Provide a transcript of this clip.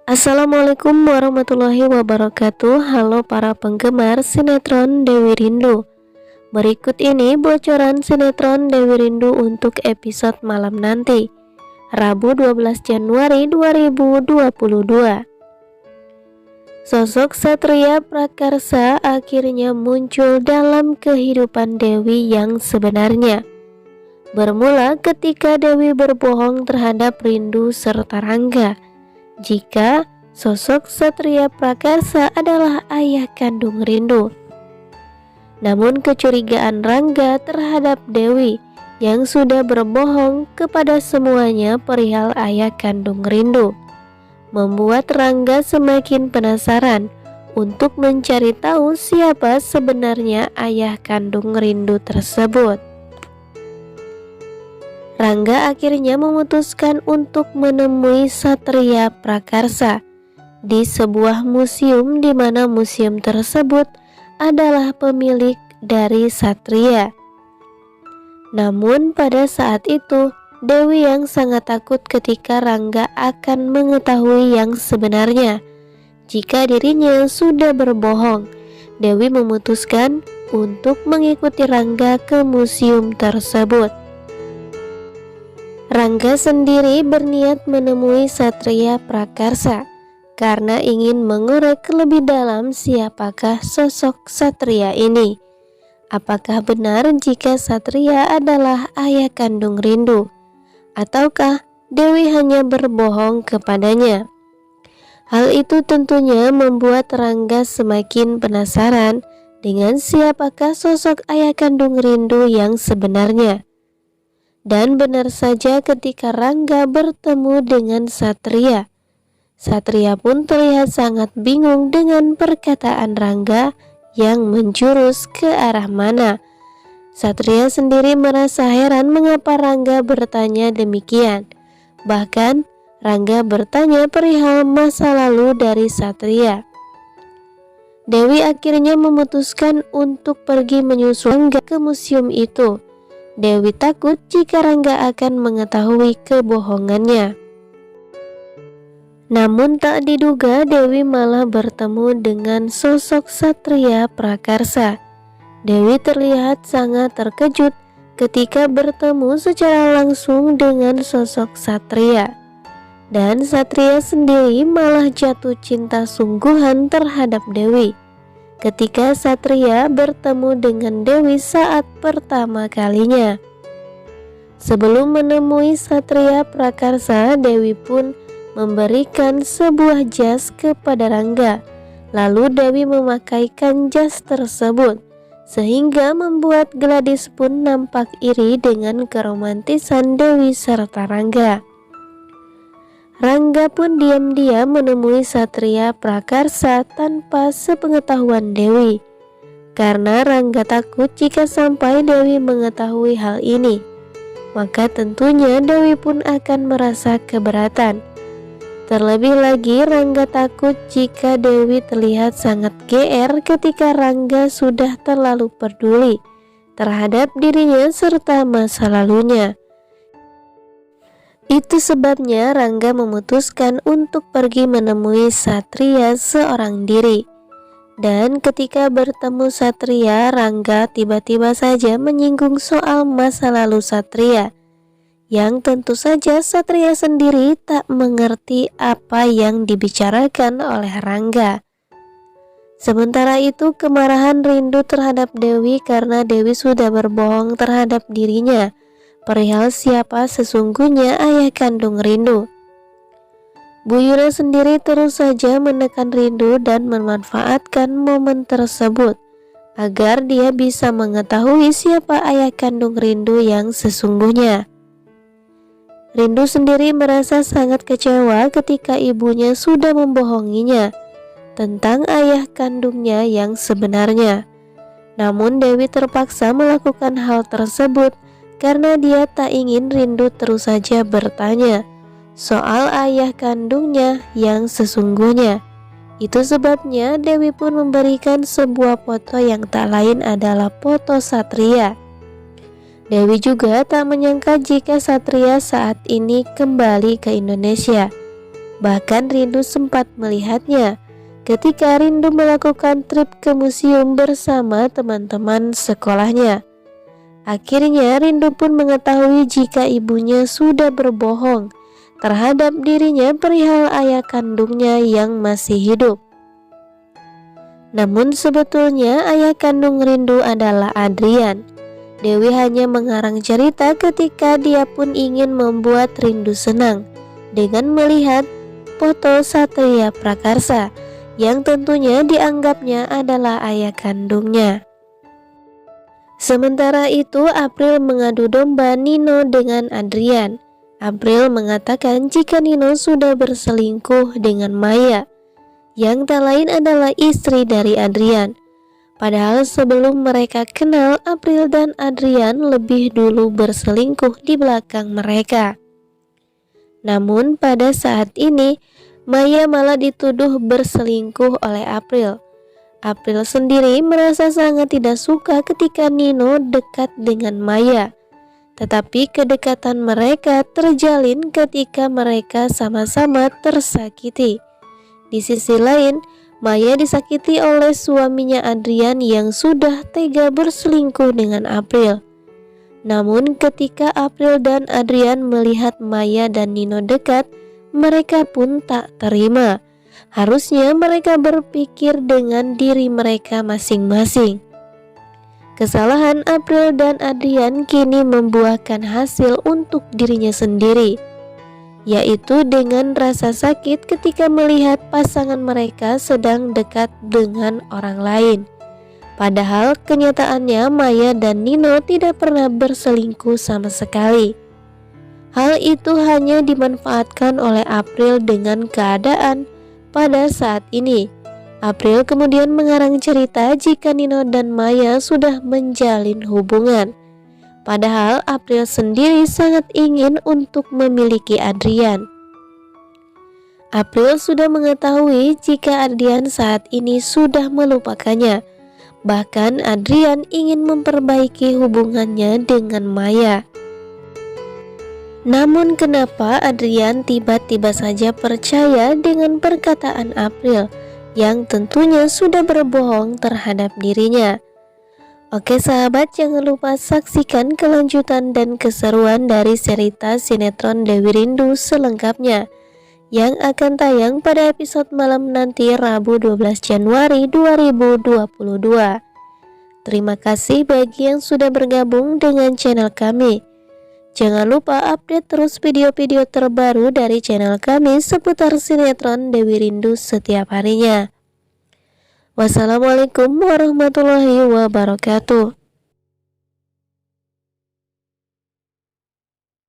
Assalamualaikum warahmatullahi wabarakatuh. Halo para penggemar sinetron Dewi Rindu. Berikut ini bocoran sinetron Dewi Rindu untuk episode malam nanti, Rabu 12 Januari 2022. Sosok Satria Prakarsa akhirnya muncul dalam kehidupan Dewi yang sebenarnya. Bermula ketika Dewi berbohong terhadap Rindu serta Rangga jika sosok Satria Prakarsa adalah ayah kandung Rindu. Namun kecurigaan Rangga terhadap Dewi yang sudah berbohong kepada semuanya perihal ayah kandung Rindu membuat Rangga semakin penasaran untuk mencari tahu siapa sebenarnya ayah kandung Rindu tersebut. Rangga akhirnya memutuskan untuk menemui Satria Prakarsa di sebuah museum, di mana museum tersebut adalah pemilik dari Satria. Namun pada saat itu Dewi yang sangat takut ketika Rangga akan mengetahui yang sebenarnya jika dirinya sudah berbohong. Dewi memutuskan untuk mengikuti Rangga ke museum tersebut. Rangga sendiri berniat menemui Satria Prakarsa karena ingin mengorek lebih dalam siapakah sosok Satria ini. Apakah benar jika Satria adalah ayah kandung Rindu, ataukah Dewi hanya berbohong kepadanya? Hal itu tentunya membuat Rangga semakin penasaran dengan siapakah sosok ayah kandung Rindu yang sebenarnya. Dan benar saja ketika Rangga bertemu dengan Satria, Satria pun terlihat sangat bingung dengan perkataan Rangga yang menjurus ke arah mana. Satria sendiri merasa heran mengapa Rangga bertanya demikian. Bahkan Rangga bertanya perihal masa lalu dari Satria. Dewi akhirnya memutuskan untuk pergi menyusul Rangga ke museum itu. Dewi takut jika Rangga akan mengetahui kebohongannya. Namun tak diduga Dewi malah bertemu dengan sosok Satria Prakarsa. Dewi terlihat sangat terkejut ketika bertemu secara langsung dengan sosok Satria. Dan Satria sendiri malah jatuh cinta sungguhan terhadap Dewi ketika Satria bertemu dengan Dewi saat pertama kalinya. Sebelum menemui Satria Prakarsa, Dewi pun memberikan sebuah jas kepada Rangga. Lalu Dewi memakaikan jas tersebut, sehingga membuat Gladys pun nampak iri dengan keromantisan Dewi serta Rangga. Rangga pun diam-diam menemui Satria Prakarsa tanpa sepengetahuan Dewi, karena Rangga takut jika sampai Dewi mengetahui hal ini, maka tentunya Dewi pun akan merasa keberatan. Terlebih lagi Rangga takut jika Dewi terlihat sangat GR ketika Rangga sudah terlalu peduli terhadap dirinya serta masa lalunya. Itu sebabnya Rangga memutuskan untuk pergi menemui Satria seorang diri. Dan ketika bertemu Satria, Rangga tiba-tiba saja menyinggung soal masa lalu Satria, yang tentu saja Satria sendiri tak mengerti apa yang dibicarakan oleh Rangga. Sementara itu kemarahan Rindu terhadap Dewi karena Dewi sudah berbohong terhadap dirinya perihal siapa sesungguhnya ayah kandung Rindu. Bu Yura sendiri terus saja menekan Rindu dan memanfaatkan momen tersebut agar dia bisa mengetahui siapa ayah kandung Rindu yang sesungguhnya. Rindu sendiri merasa sangat kecewa ketika ibunya sudah membohonginya tentang ayah kandungnya yang sebenarnya. Namun Dewi terpaksa melakukan hal tersebut karena dia tak ingin Rindu terus saja bertanya soal ayah kandungnya yang sesungguhnya. Itu sebabnya Dewi pun memberikan sebuah foto yang tak lain adalah foto Satria. Dewi juga tak menyangka jika Satria saat ini kembali ke Indonesia. Bahkan Rindu sempat melihatnya ketika Rindu melakukan trip ke museum bersama teman-teman sekolahnya. Akhirnya Rindu pun mengetahui jika ibunya sudah berbohong terhadap dirinya perihal ayah kandungnya yang masih hidup. Namun sebetulnya ayah kandung Rindu adalah Adrian. Dewi hanya mengarang cerita ketika dia pun ingin membuat Rindu senang dengan melihat foto Satria Prakarsa yang tentunya dianggapnya adalah ayah kandungnya. Sementara itu April mengadu domba Nino dengan Adrian. April mengatakan jika Nino sudah berselingkuh dengan Maya, yang tak lain adalah istri dari Adrian. Padahal sebelum mereka kenal, April dan Adrian lebih dulu berselingkuh di belakang mereka. Namun pada saat ini, Maya malah dituduh berselingkuh oleh April. April sendiri merasa sangat tidak suka ketika Nino dekat dengan Maya. Tetapi kedekatan mereka terjalin ketika mereka sama-sama tersakiti. Di sisi lain, Maya disakiti oleh suaminya Adrian yang sudah tega berselingkuh dengan April. Namun ketika April dan Adrian melihat Maya dan Nino dekat, mereka pun tak terima. Harusnya mereka berpikir dengan diri mereka masing-masing. Kesalahan April dan Adrian kini membuahkan hasil untuk dirinya sendiri, yaitu dengan rasa sakit ketika melihat pasangan mereka sedang dekat dengan orang lain. Padahal kenyataannya Maya dan Nino tidak pernah berselingkuh sama sekali. Hal itu hanya dimanfaatkan oleh April dengan keadaan pada saat ini. April kemudian mengarang cerita jika Nino dan Maya sudah menjalin hubungan. Padahal April sendiri sangat ingin untuk memiliki Adrian. April sudah mengetahui jika Adrian saat ini sudah melupakannya. Bahkan Adrian ingin memperbaiki hubungannya dengan Maya. Namun kenapa Adrian tiba-tiba saja percaya dengan perkataan April yang tentunya sudah berbohong terhadap dirinya? Oke sahabat, jangan lupa saksikan kelanjutan dan keseruan dari cerita sinetron Dewi Rindu selengkapnya yang akan tayang pada episode malam nanti Rabu 12 Januari 2022. Terima kasih bagi yang sudah bergabung dengan channel kami. Jangan lupa update terus video-video terbaru dari channel kami seputar sinetron Dewi Rindu setiap harinya. Wassalamualaikum warahmatullahi wabarakatuh.